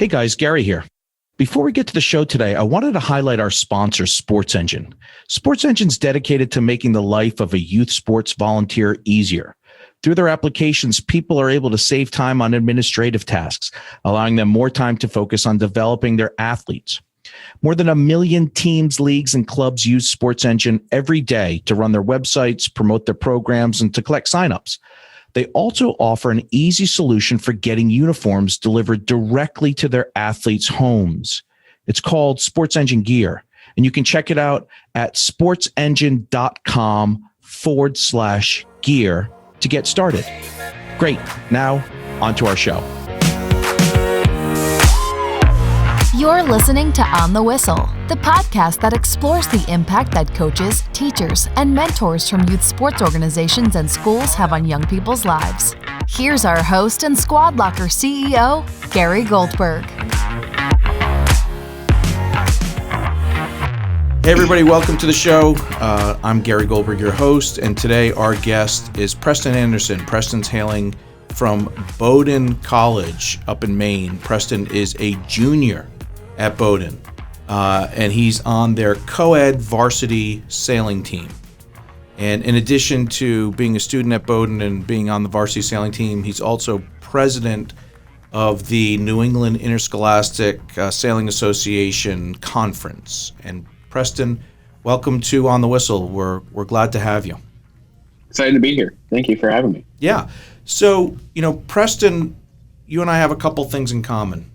Hey guys, Gary here. Before we get to the show today, I wanted to highlight our sponsor, Sports Engine. Sports Engine's dedicated to making the life of a youth sports volunteer easier. Through their applications, people are able to save time on administrative tasks, allowing them more time to focus on developing their athletes. More than 1 million teams, leagues, and clubs use Sports Engine every day to run their websites, promote their programs, and to collect signups. They also offer an easy solution for getting uniforms delivered directly to their athletes' homes. It's called Sports Engine Gear, and you can check it out at sportsengine.com/gear to get started. Great. Now, on to our show. You're listening to On the Whistle, the podcast that explores the impact that coaches, teachers, and mentors from youth sports organizations and schools have on young people's lives. Here's our host and Squad Locker CEO, Gary Goldberg. Hey everybody, welcome to the show. I'm Gary Goldberg, your host, and today our guest is Preston Anderson. Preston's hailing from Bowdoin College up in Maine. Preston is a junior at Bowdoin, and he's on their co-ed varsity sailing team. And in addition to being a student at Bowdoin and being on the varsity sailing team, he's also president of the New England Interscholastic Sailing Association Conference. And Preston, welcome to On the Whistle. We're glad to have you. Excited to be here. Thank you for having me. Yeah. So, Preston, you and I have a couple things in common.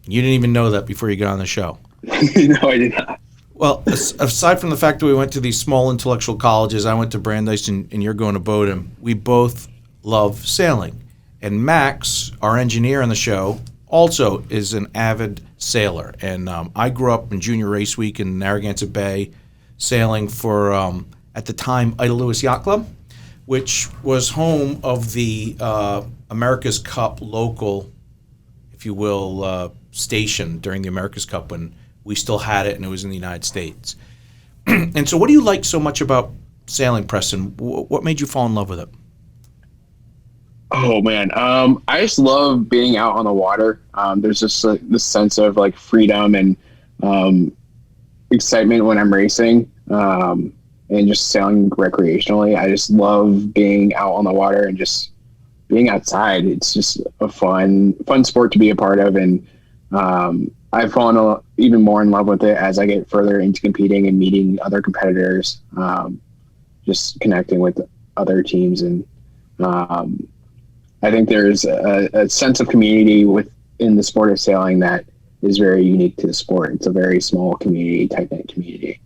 You didn't even know that before you got on the show. No, I did not. Well, aside from the fact that we went to these small intellectual colleges, I went to Brandeis and you're going to Bowdoin, we both love sailing. And Max, our engineer on the show, also is an avid sailor. And I grew up in Junior Race Week in Narragansett Bay, sailing for, at the time, Ida Lewis Yacht Club, which was home of the America's Cup local, if you will, station during the America's Cup when we still had it and it was in the United States. And so what do you like so much about sailing, Preston? What made you fall in love with it? Oh, man. I just love being out on the water. There's just this sense of like freedom and excitement when I'm racing and just sailing recreationally. I just love being out on the water and just being outside. It's just a fun sport to be a part of. And I've fallen even more in love with it as I get further into competing and meeting other competitors, just connecting with other teams. And I think there's a sense of community within the sport of sailing that is very unique to the sport. It's a very small community, tight-knit community.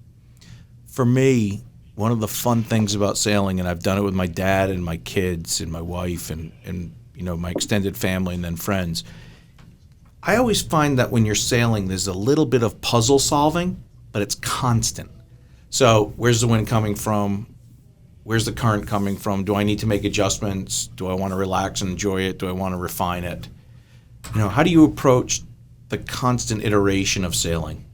For me, one of the fun things about sailing, and I've done it with my dad and my kids and my wife and my extended family and then friends, I always find that when you're sailing, there's a little bit of puzzle solving, but it's constant. So where's the wind coming from? Where's the current coming from? Do I need to make adjustments? Do I want to relax and enjoy it? Do I want to refine it? How do you approach the constant iteration of sailing?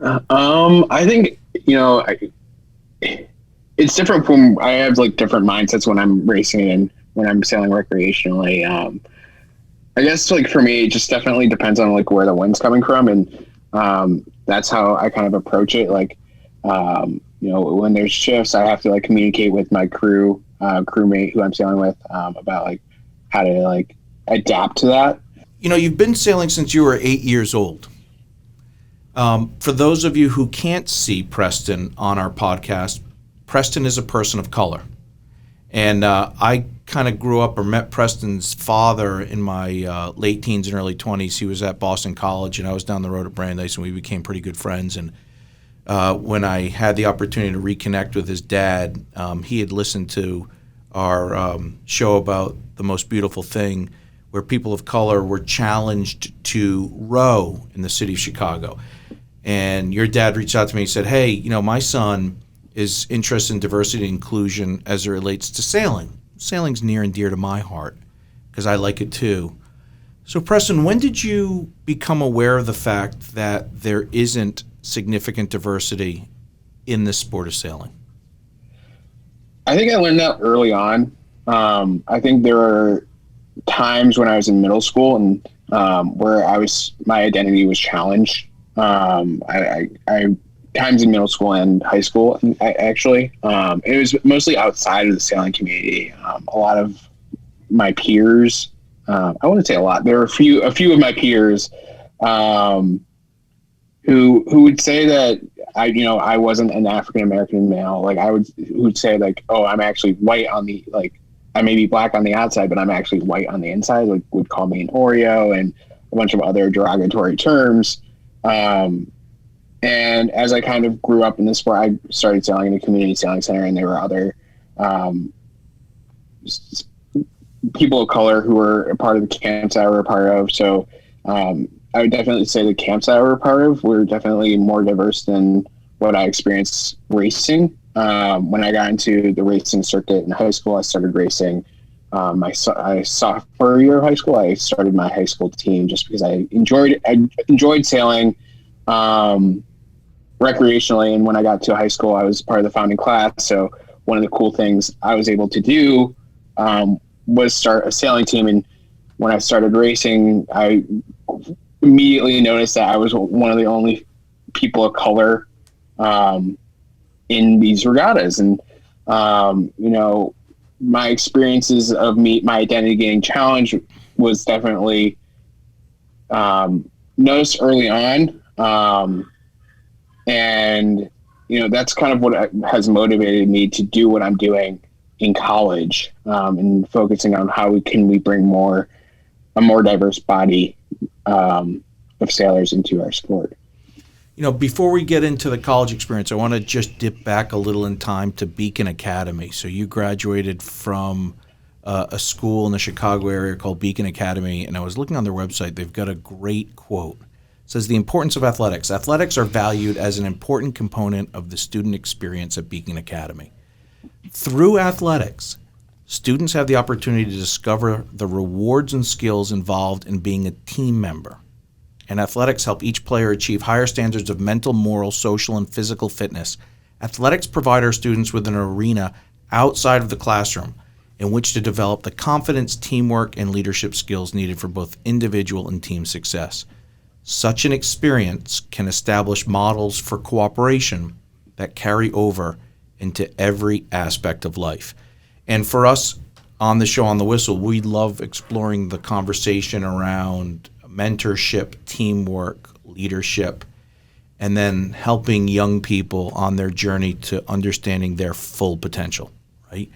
I think, it's different from, I have like different mindsets when I'm racing and when I'm sailing recreationally. I guess like for me, it just definitely depends on like where the wind's coming from. And that's how I kind of approach it. Like, when there's shifts, I have to like communicate with my crewmate who I'm sailing with about like how to like adapt to that. You've been sailing since you were 8 years old. For those of you who can't see Preston on our podcast, Preston is a person of color. And I kind of grew up or met Preston's father in my late teens and early 20s. He was at Bowdoin College, and I was down the road at Brandeis, and we became pretty good friends. And when I had the opportunity to reconnect with his dad, he had listened to our show about The Most Beautiful Thing, where people of color were challenged to row in the city of Chicago. And your dad reached out to me and said, hey, my son is interested in diversity and inclusion as it relates to sailing. Sailing's near and dear to my heart because I like it too. So Preston, when did you become aware of the fact that there isn't significant diversity in this sport of sailing? I think I learned that early on. I think there are times when I was in middle school and where my identity was challenged. I times in middle school and high school, actually. It was mostly outside of the sailing community. A lot of my peers, I wouldn't say a lot. There were a few of my peers who would say that I wasn't an African American male. Like who would say like, oh, I'm actually white on the, like, I may be black on the outside, but I'm actually white on the inside. Like, would call me an Oreo and a bunch of other derogatory terms. And as I kind of grew up in this sport, I started sailing in a community sailing center, and there were other people of color who were a part of the camps I were a part of. So I would definitely say the camps I were a part of were definitely more diverse than what I experienced racing. When I got into the racing circuit in high school, I started racing. My sophomore year of high school, I started my high school team just because I enjoyed sailing recreationally. And when I got to high school, I was part of the founding class. So one of the cool things I was able to do was start a sailing team. And when I started racing, I immediately noticed that I was one of the only people of color in these regattas. And, my experiences of my identity getting challenged was definitely noticed early on. And, that's kind of what has motivated me to do what I'm doing in college, and focusing on how we bring a more diverse body of sailors into our sport. Before we get into the college experience, I want to just dip back a little in time to Beacon Academy. So you graduated from a school in the Chicago area called Beacon Academy, and I was looking on their website. They've got a great quote. It says, "The importance of athletics. Athletics are valued as an important component of the student experience at Beacon Academy. Through athletics, students have the opportunity to discover the rewards and skills involved in being a team member. And athletics help each player achieve higher standards of mental, moral, social, and physical fitness. Athletics provide our students with an arena outside of the classroom in which to develop the confidence, teamwork, and leadership skills needed for both individual and team success. Such an experience can establish models for cooperation that carry over into every aspect of life." And for us on the show On the Whistle, we love exploring the conversation around mentorship, teamwork, leadership, and then helping young people on their journey to understanding their full potential, right?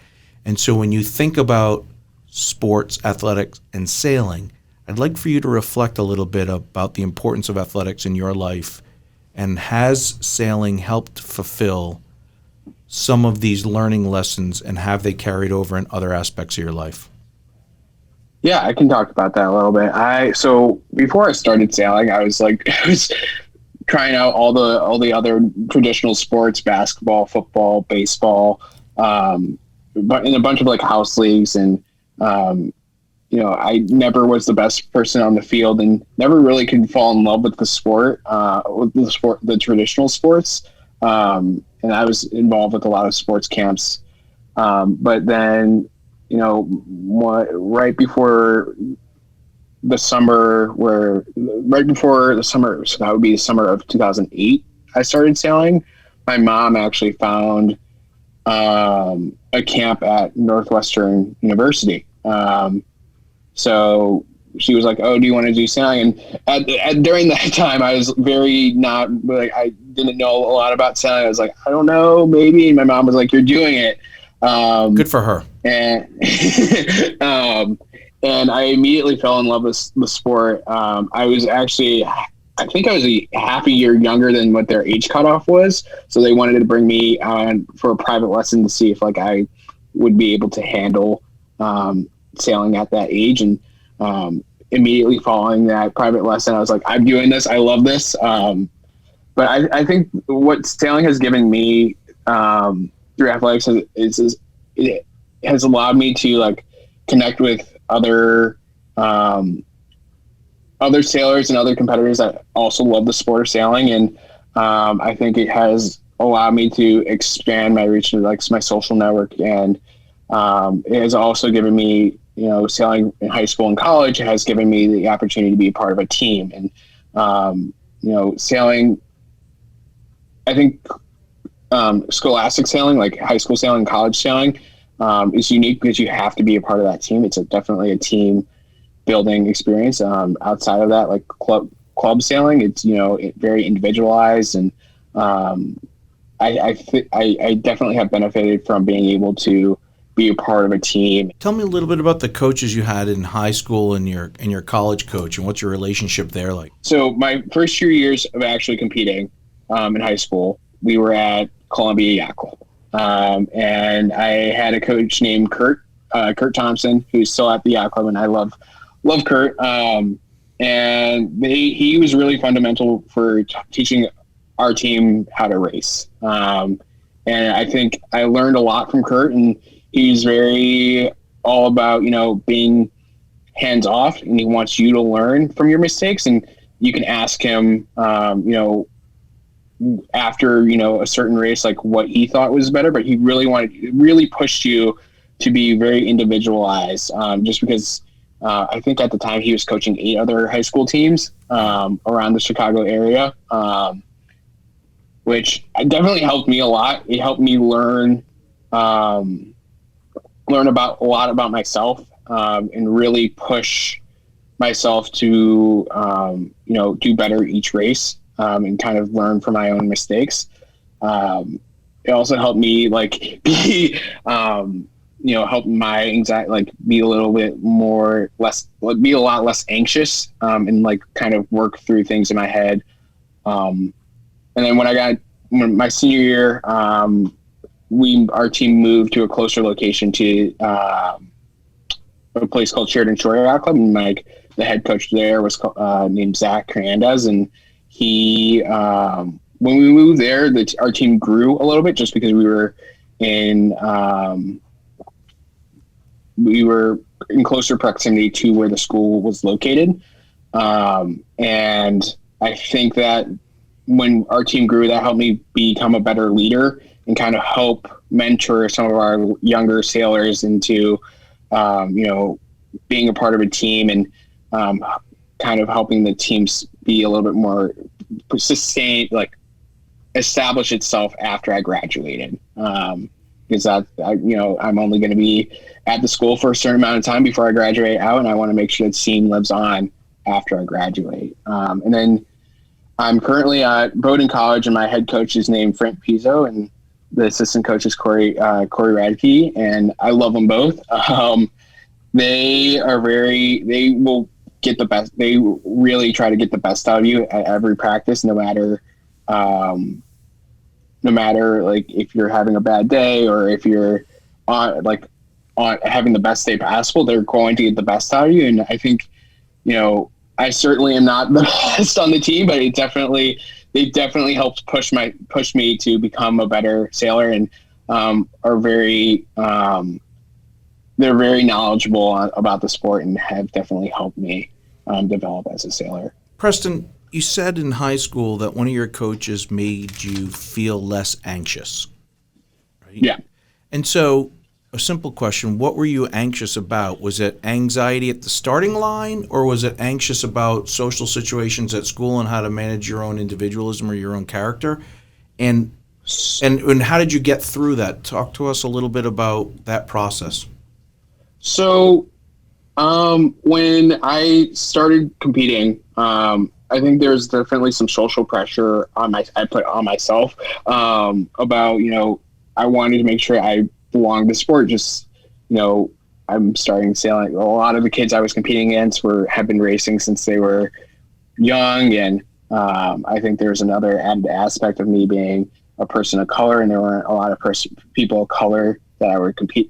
And so when you think about sports, athletics, and sailing, I'd like for you to reflect a little bit about the importance of athletics in your life, and has sailing helped fulfill some of these learning lessons, and have they carried over in other aspects of your life? Yeah, I can talk about that a little bit. So before I started sailing, I was trying out all the other traditional sports, basketball, football, baseball, but in a bunch of house leagues. And, I never was the best person on the field, and never really could fall in love with the sport, the traditional sports. And I was involved with a lot of sports camps. But then, right before the summer, so that would be the summer of 2008, I started sailing. My mom actually found a camp at Northwestern University. So she was like, "Oh, do you want to do sailing?" And during that time, I was I didn't know a lot about sailing. I was like, "I don't know, maybe." And my mom was like, "You're doing it." Good for her. And and I immediately fell in love with the sport. I was actually, I think I was a half a year younger than what their age cutoff was. So they wanted to bring me on for a private lesson to see if I would be able to handle sailing at that age. And immediately following that private lesson, I was like, "I'm doing this. I love this." But I think what sailing has given me through athletics is it has allowed me to connect with other sailors and other competitors that also love the sport of sailing. And I think it has allowed me to expand my reach to my social network. And it has also given me sailing in high school and college has given me the opportunity to be a part of a team. And, sailing, I think, scholastic sailing, like high school sailing, college sailing, is unique because you have to be a part of that team. It's definitely a team building experience. Outside of that, like club sailing, it's, very individualized. And I definitely have benefited from being able to be a part of a team. Tell me a little bit about the coaches you had in high school and your college coach, and what's your relationship there like? So my first 2 years of actually competing in high school, we were at Columbia Yacht Club. And I had a coach named Kurt Thompson, who's still at the Yacht Club, and I love Kurt. And he was really fundamental for teaching our team how to race. And I think I learned a lot from Kurt, and he's very all about, being hands off, and he wants you to learn from your mistakes. And you can ask him, after, a certain race, like what he thought was better, but he really pushed you to be very individualized. Just because, I think at the time he was coaching 8 other high school teams, around the Chicago area. Which definitely helped me a lot. It helped me learn about a lot about myself, and really push myself to, do better each race, and kind of learn from my own mistakes. It also helped me be, help my anxiety, be a lot less anxious, and kind of work through things in my head. And then when my senior year, our team moved to a closer location to a place called Sheridan Shore Yacht Club, and the head coach there was named Zach Hernandez, and he when we moved there, our team grew a little bit just because we were in closer proximity to where the school was located, and I think that when our team grew, that helped me become a better leader and kind of help mentor some of our younger sailors into, being a part of a team, and kind of helping the teams be a little bit more sustained, establish itself after I graduated. Because I'm only going to be at the school for a certain amount of time before I graduate out, and I want to make sure the team lives on after I graduate. And then I'm currently at Bowdoin College, and my head coach is named Frank Pizzo, and the assistant coach is Corey Radke, and I love them both. They will get the best. They really try to get the best out of you at every practice, no matter if you're having a bad day or if you're on having the best day possible. They're going to get the best out of you, and I think, I certainly am not the best on the team, but they definitely helped push me to become a better sailor, and are very they're very knowledgeable about the sport and have definitely helped me develop as a sailor. Preston, you said in high school that one of your coaches made you feel less anxious, right? Yeah. And so, a simple question, what were you anxious about? Was it anxiety at the starting line, or was it anxious about social situations at school and how to manage your own individualism or your own character? And how did you get through that? Talk to us a little bit about that process. So, when I started competing, I think there's definitely some social pressure I put on myself, about, I wanted to make sure I belong to sport. Just, I'm starting sailing. A lot of the kids I was competing against have been racing since they were young. And, I think there's another added aspect of me being a person of color, and there weren't a lot of people of color that I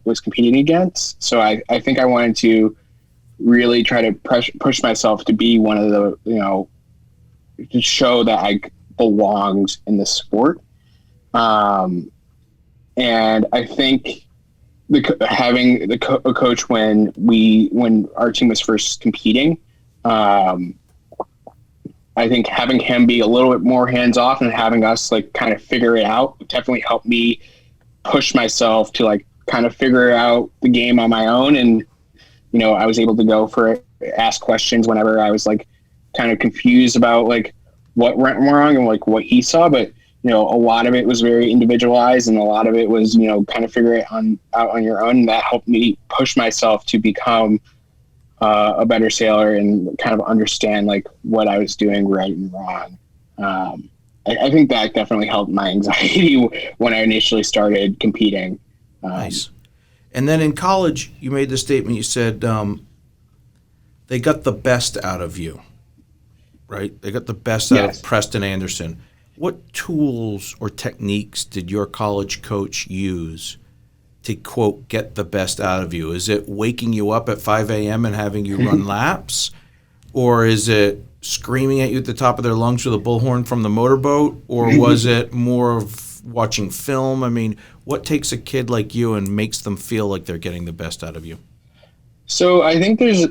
was competing against. So I think I wanted to really try to push myself to be one of the, to show that I belonged in the sport. And I think having a coach when our team was first competing, I think having him be a little bit more hands off and having us kind of figure it out definitely helped me push myself to kind of figure out the game on my own. And, I was able to ask questions whenever I was like kind of confused about like what went wrong and like what he saw. But, a lot of it was very individualized, and a lot of it was, kind of figure it out on your own. And that helped me push myself to become a better sailor and kind of understand like what I was doing right and wrong. I think that definitely helped my anxiety when I initially started competing. Nice. And then in college, you made the statement, you said they got the best out of you, right? They got the best out of Preston Anderson. What tools or techniques did your college coach use to, quote, get the best out of you? Is it waking you up at 5 a.m. and having you run laps? Or is it screaming at you at the top of their lungs with a bullhorn from the motorboat? Or was it more of watching film? I mean, what takes a kid like you and makes them feel like they're getting the best out of you? So I think there's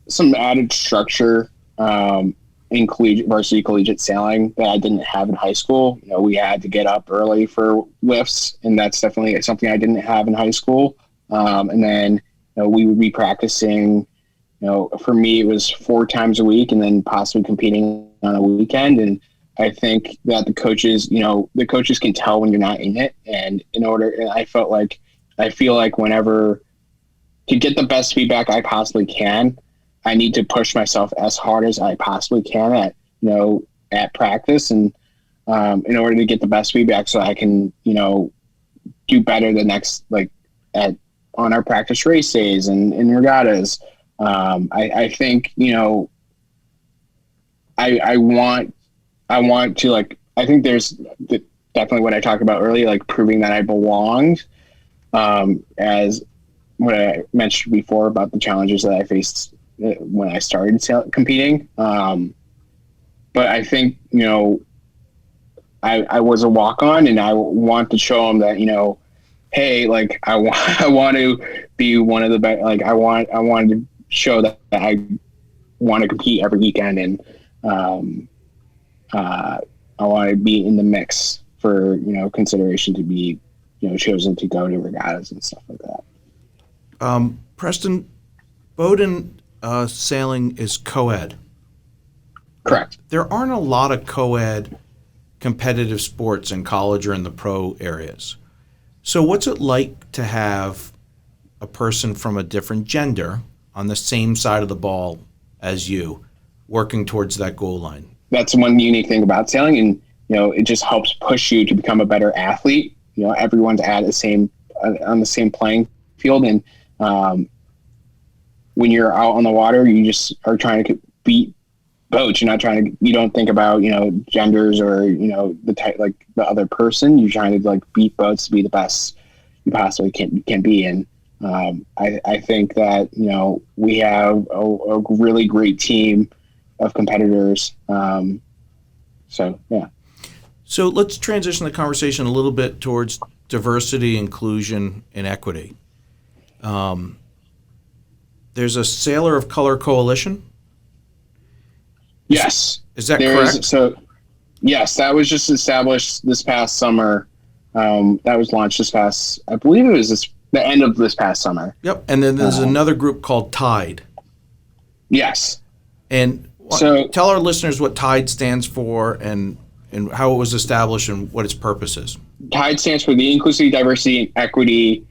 some added structure in varsity collegiate sailing that I didn't have in high school. We had to get up early for lifts, and that's definitely something I didn't have in high school. And then we would be practicing. For me, it was 4 times a week, and then possibly competing on a weekend. And I think that the coaches can tell when you're not in it. And I feel like whenever to get the best feedback I possibly can, I need to push myself as hard as I possibly can at practice, and in order to get the best feedback, so I can do better the next on our practice race days and in regattas. I think I want to I think there's definitely what I talked about earlier, like proving that I belonged, as what I mentioned before about the challenges that I faced when I started competing. But I think, I was a walk-on, and I want to show them that, hey, like I want to be one of the best. Like I wanted to show that I want to compete every weekend, and I want to be in the mix for, consideration to be, chosen to go to regattas and stuff like that. Preston, Bowdoin Sailing is co-ed. Correct. There aren't a lot of co-ed competitive sports in college or in the pro areas. So what's it like to have a person from a different gender on the same side of the ball as you, working towards that goal line? That's one unique thing about sailing, and it just helps push you to become a better athlete. Everyone's on the same playing field, and when you're out on the water, you just are trying to beat boats. You don't think about genders or the type, like the other person. You're trying to beat boats to be the best you possibly can be. And I think that we have a really great team of competitors. So yeah. So let's transition the conversation a little bit towards diversity, inclusion, and equity. There's a Sailor of Color Coalition. Yes. Is that correct? So, yes, that was just established this past summer. That was launched I believe it was the end of this past summer. Yep. And then there's another group called Tide. Yes. And tell our listeners what Tide stands for and how it was established and what its purpose is. Tide stands for the Inclusivity, Diversity, and Equity.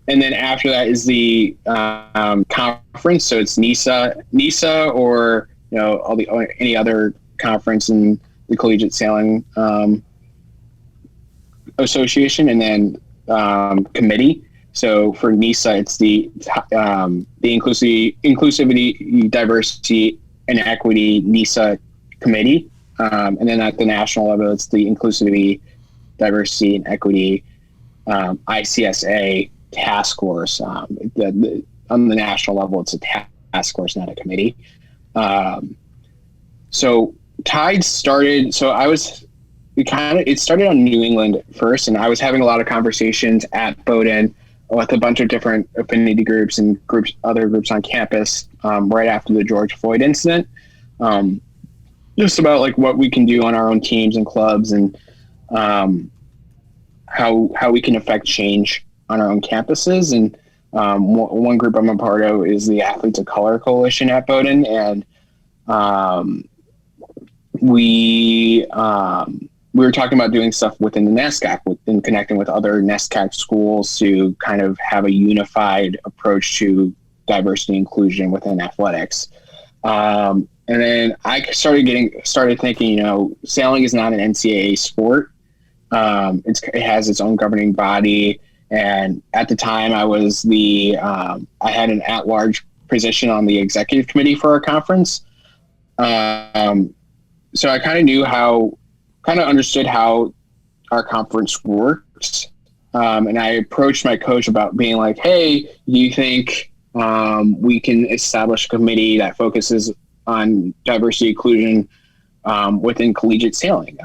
And then after that is the conference. So it's NISA, or any other conference in the Collegiate Sailing Association, and then committee. So for NISA, it's the Inclusivity, Diversity, and Equity NISA committee. And then at the national level, it's the Inclusivity, Diversity, and Equity ICSA task force. On the national level, it's a task force, not a committee. So Tide started. So it started on New England first, and I was having a lot of conversations at Bowdoin with a bunch of different affinity groups and other groups on campus right after the George Floyd incident. Just about what we can do on our own teams and clubs, and how we can affect change on our own campuses. And One group I'm a part of is the Athletes of Color Coalition at Bowdoin, and we were talking about doing stuff within the NESCAC and connecting with other NESCAC schools to kind of have a unified approach to diversity and inclusion within athletics. And then I started thinking, sailing is not an NCAA sport. It has its own governing body. And at the time I was I had an at-large position on the executive committee for our conference. So I kind of understood how our conference works. And I approached my coach about being like, hey, do you think we can establish a committee that focuses on diversity inclusion within collegiate sailing?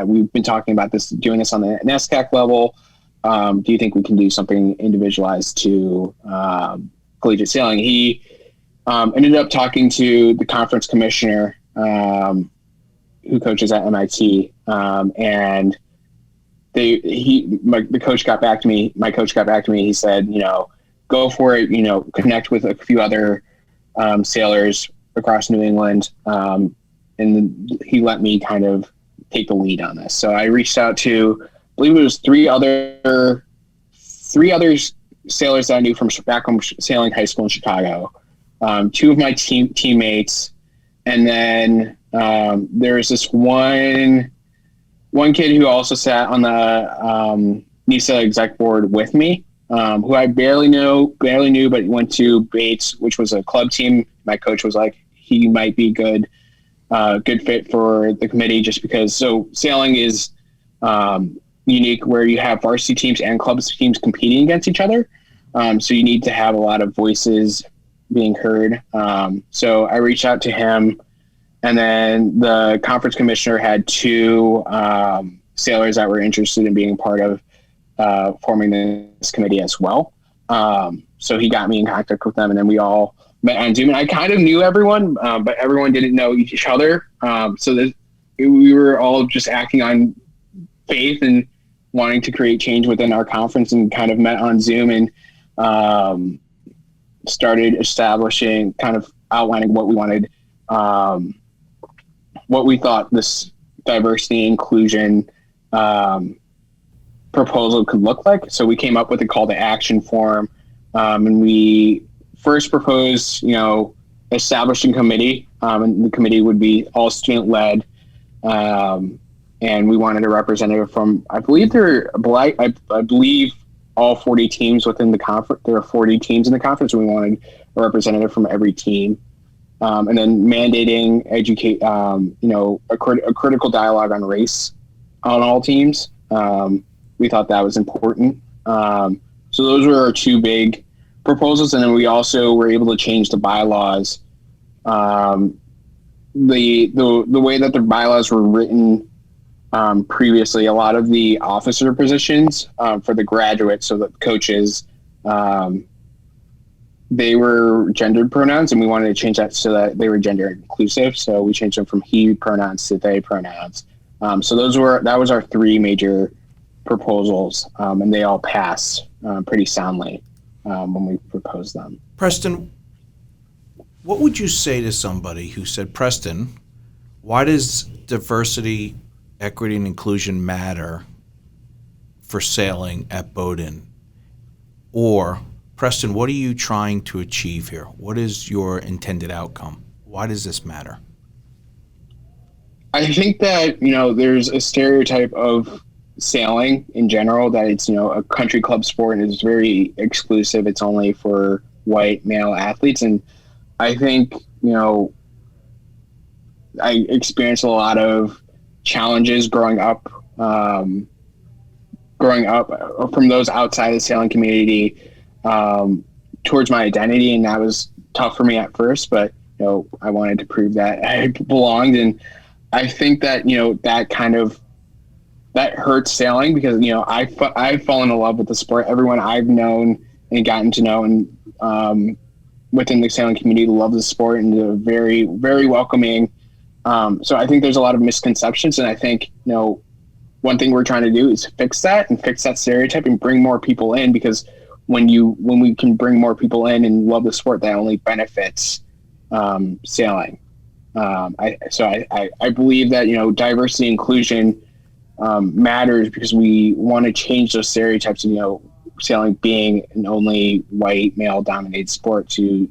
We've been talking about doing this on the NESCAC level. Do you think we can do something individualized to collegiate sailing? He ended up talking to the conference commissioner who coaches at MIT, and the coach got back to me. My coach got back to me. He said, go for it. Connect with a few other sailors across New England, and he let me kind of take the lead on this. So I reached out to, I believe it was three other sailors that I knew from back home sailing high school in Chicago, two of my teammates, and then there was this one kid who also sat on the NISA exec board with me, who I barely knew, but went to Bates, which was a club team. My coach was like, he might be good fit for the committee, just because. So sailing is unique, where you have varsity teams and club teams competing against each other. So you need to have a lot of voices being heard. So I reached out to him, and then the conference commissioner had two sailors that were interested in being part of forming this committee as well. So he got me in contact with them, and then we all met on Zoom. And I kind of knew everyone, but everyone didn't know each other. So we were all just acting on faith and wanting to create change within our conference, and kind of met on Zoom and started establishing, kind of outlining what we wanted, what we thought this diversity inclusion proposal could look like. So we came up with a call to action form, and we first proposed, establishing a committee, and the committee would be all student led. And we wanted a representative from, I believe all 40 teams within the conference. There are 40 teams in the conference, and we wanted a representative from every team. And then mandating a critical dialogue on race on all teams. We thought that was important. So those were our two big proposals. And then we also were able to change the bylaws. The way that the bylaws were written previously, a lot of the officer positions for the graduates, so the coaches, they were gendered pronouns, and we wanted to change that so that they were gender inclusive. So we changed them from he pronouns to they pronouns. So that was our three major proposals, and they all passed pretty soundly when we proposed them. Preston, what would you say to somebody who said, Preston, why does diversity, equity, and inclusion matter for sailing at Bowdoin? Or, Preston, what are you trying to achieve here? What is your intended outcome? Why does this matter? I think that, there's a stereotype of sailing in general, that it's, a country club sport, and it's very exclusive. It's only for white male athletes. And I think, I experienced a lot of challenges growing up from those outside the sailing community, towards my identity. And that was tough for me at first, but, I wanted to prove that I belonged. And I think that, that hurts sailing, because, I've fallen in love with the sport. Everyone I've known and gotten to know, and within the sailing community, loves the sport, and they're very, very welcoming. So I think there's a lot of misconceptions, and I think, one thing we're trying to do is fix that stereotype and bring more people in, because when we can bring more people in and love the sport, that only benefits sailing. I believe that, diversity inclusion matters because we want to change those stereotypes of, sailing being an only white male dominated sport to,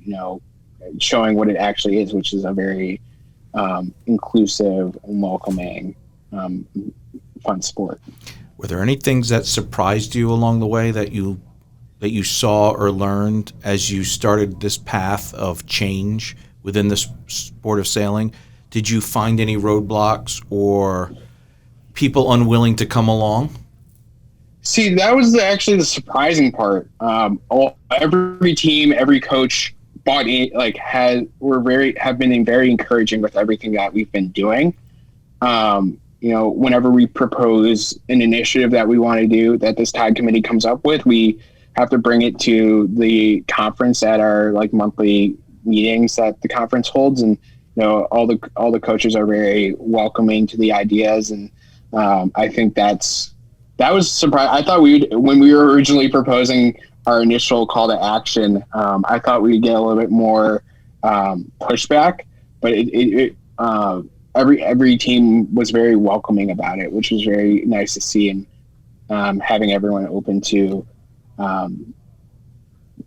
showing what it actually is, which is a very inclusive and welcoming, fun sport. Were there any things that surprised you along the way that you saw or learned as you started this path of change within the sport of sailing? Did you find any roadblocks or people unwilling to come along? See, that was actually the surprising part. Every team, every coach bought in, have been very encouraging with everything that we've been doing. Whenever we propose an initiative that we want to do, that this tide committee comes up with, we have to bring it to the conference at our monthly meetings that the conference holds, and all the coaches are very welcoming to the ideas, and I think that was surprising. I thought when we were originally proposing our initial call to action, I thought we'd get a little bit more pushback, but every team was very welcoming about it, which was very nice to see, and having everyone open to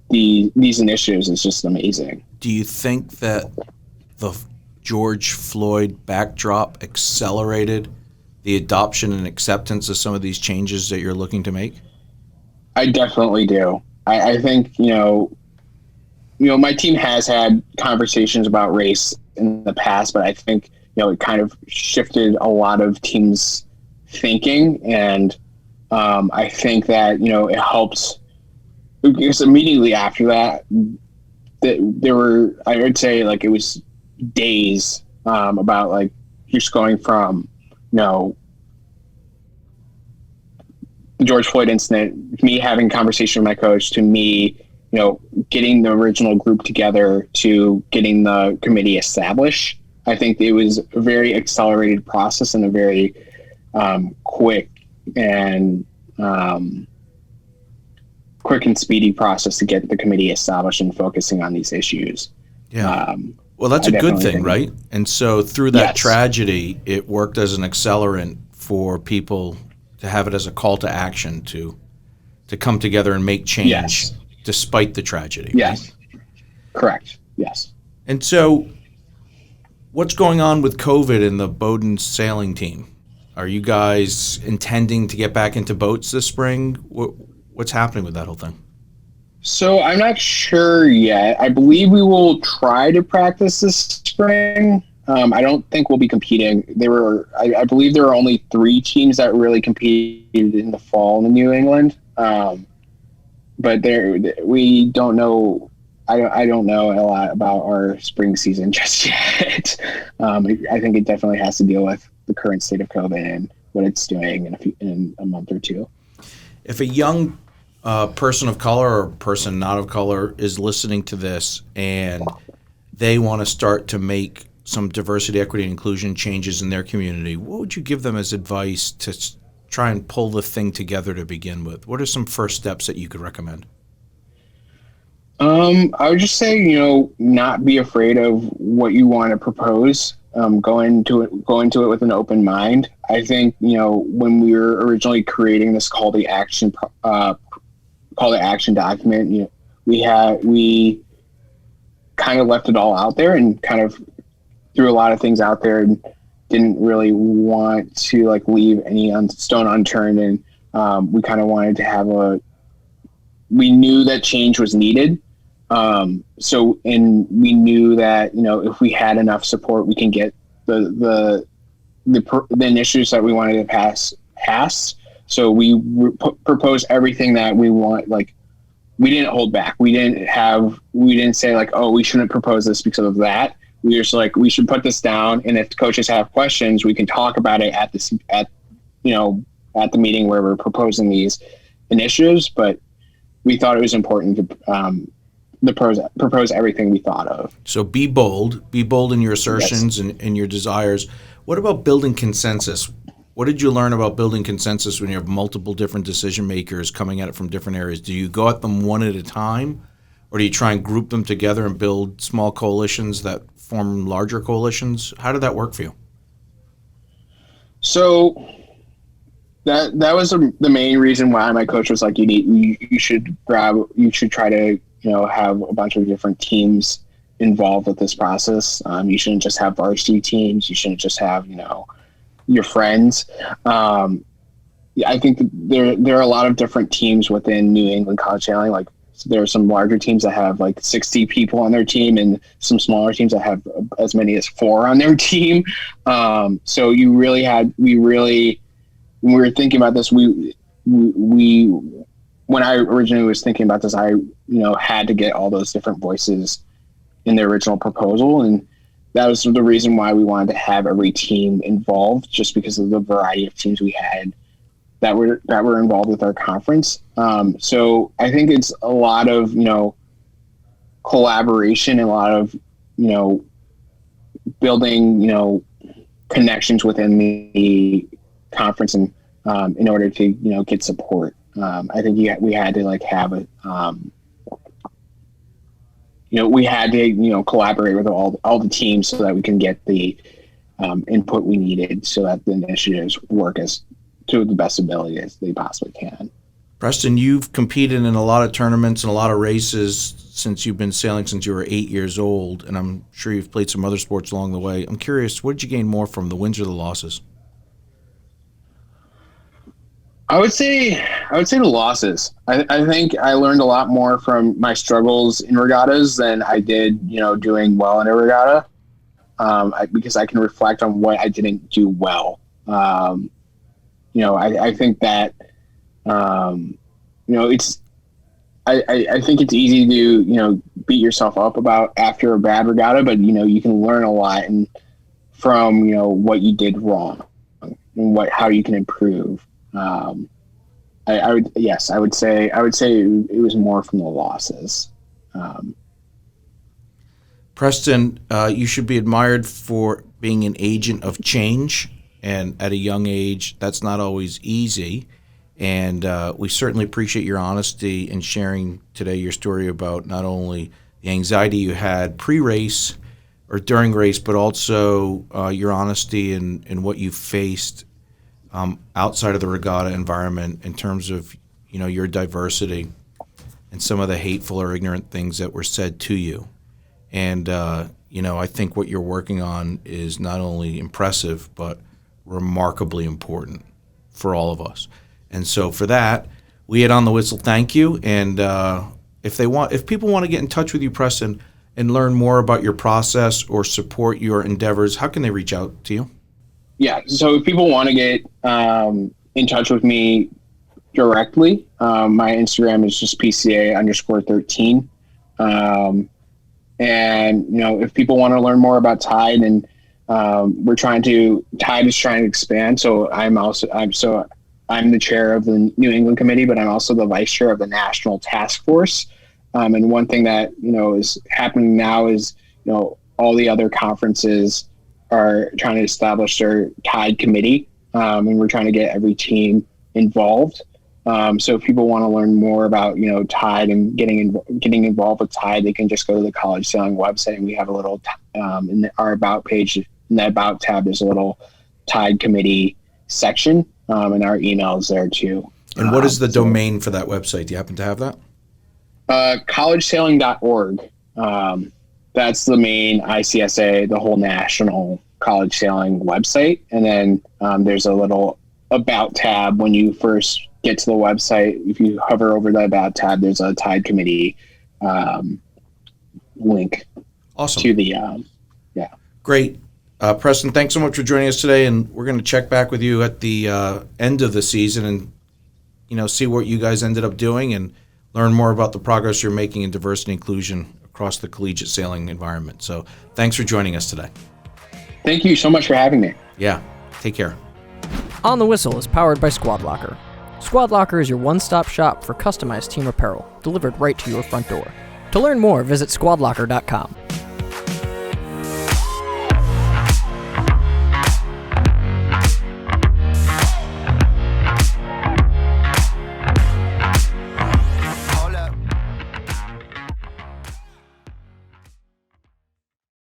these initiatives is just amazing. Do you think that the George Floyd backdrop accelerated the adoption and acceptance of some of these changes that you're looking to make? I definitely do. I think, my team has had conversations about race in the past, but I think, it kind of shifted a lot of teams' thinking. And I think that, it helps, because immediately after that, there were, I would say, it was days about just going from, the George Floyd incident, me having a conversation with my coach, to me, getting the original group together, to getting the committee established. I think it was a very accelerated process and a very quick and speedy process to get the committee established and focusing on these issues. Yeah. Well, that's a good thing, right? And so through that tragedy, it worked as an accelerant for people to have it as a call to action to come together and make change despite the tragedy. Yes. Right? Correct. Yes. And so what's going on with COVID in the Bowdoin Sailing team? Are you guys intending to get back into boats this spring? What's happening with that whole thing? So I'm not sure yet. I believe we will try to practice this spring. I don't think we'll be competing. I believe there were only 3 teams that really competed in the fall in New England. But we don't know. I don't know a lot about our spring season just yet. I think it definitely has to deal with the current state of COVID and what it's doing in a month or two. If a young person of color or person not of color is listening to this and they want to start to make some diversity, equity, and inclusion changes in their community, what would you give them as advice to try and pull the thing together to begin with? What are some first steps that you could recommend? I would just say, not be afraid of what you want to propose. Go into it with an open mind. I think, when we were originally creating this call to action document, we kind of left it all out there and kind of threw a lot of things out there and didn't really want to leave any stone unturned. And we kind of wanted to we knew that change was needed. And we knew that, if we had enough support, we can get the initiatives that we wanted to pass. So we proposed everything that we want. We didn't hold back. We didn't say oh, we shouldn't propose this because of that. We were just we should put this down. And if coaches have questions, we can talk about it at the meeting where we're proposing these initiatives. But we thought it was important to propose everything we thought of. So be bold in your assertions and your desires. What about building consensus? What did you learn about building consensus when you have multiple different decision makers coming at it from different areas? Do you go at them one at a time, or do you try and group them together and build small coalitions that form larger coalitions? How did that work for you? So that was the main reason why my coach was like, you should try to, have a bunch of different teams involved with this process. You shouldn't just have varsity teams. You shouldn't just have, your friends. I think there are a lot of different teams within New England College Sailing. Like, there are some larger teams that have like 60 people on their team, and some smaller teams that have as many as 4 on their team. So when we were thinking about this, when I originally was thinking about this, I, had to get all those different voices in the original proposal. And that was the reason why we wanted to have every team involved, just because of the variety of teams we had that were involved with our conference. So I think it's a lot of, collaboration and a lot of, building, connections within the conference and in order to, get support. I think we had to have a, we had to, collaborate with all the teams so that we can get the input we needed so that the initiatives work as to the best ability as they possibly can. Preston, you've competed in a lot of tournaments and a lot of races since you've been sailing since you were 8 years old, and I'm sure you've played some other sports along the way. I'm curious, what did you gain more from, the wins or the losses? I would say the losses. I think I learned a lot more from my struggles in regattas than I did, doing well in a regatta, because I can reflect on what I didn't do well. I think that, it's, I think it's easy to, beat yourself up about after a bad regatta, but, you can learn a lot from, what you did wrong and how you can improve. I would say it was more from the losses. Preston, you should be admired for being an agent of change, and at a young age, that's not always easy. And we certainly appreciate your honesty in sharing today your story about not only the anxiety you had pre-race or during race, but also your honesty in what you faced outside of the regatta environment in terms of, your diversity and some of the hateful or ignorant things that were said to you. And, I think what you're working on is not only impressive, but remarkably important for all of us. And so for that, we at On the Whistle thank you. And if people want to get in touch with you, Preston, and learn more about your process or support your endeavors, how can they reach out to you? Yeah, so if people want to get in touch with me directly, my Instagram is just PCA_13. And, if people want to learn more about Tide, and Tide is trying to expand. So I'm the chair of the New England committee, but I'm also the vice chair of the national task force. And one thing that, is happening now is, all the other conferences are trying to establish their Tide committee. And we're trying to get every team involved. So if people want to learn more about, Tide and getting involved with Tide, they can just go to the College Sailing website, and we have a little, in our About page, in that About tab, there's a little Tide committee section, and our email is there too. And what is the domain for that website? Do you happen to have that? collegesailing.org. That's the main ICSA, the whole national college sailing website. And then there's a little About tab when you first get to the website. If you hover over the About tab, there's a Tide committee link. Awesome. To the, Great. Preston, thanks so much for joining us today, and we're going to check back with you at the end of the season and, see what you guys ended up doing and learn more about the progress you're making in diversity and inclusion across the collegiate sailing environment. So thanks for joining us today. Thank you so much for having me. Yeah. Take care. On the Whistle is powered by Squad Locker. Squad Locker is your one-stop shop for customized team apparel, delivered right to your front door. To learn more, visit squadlocker.com.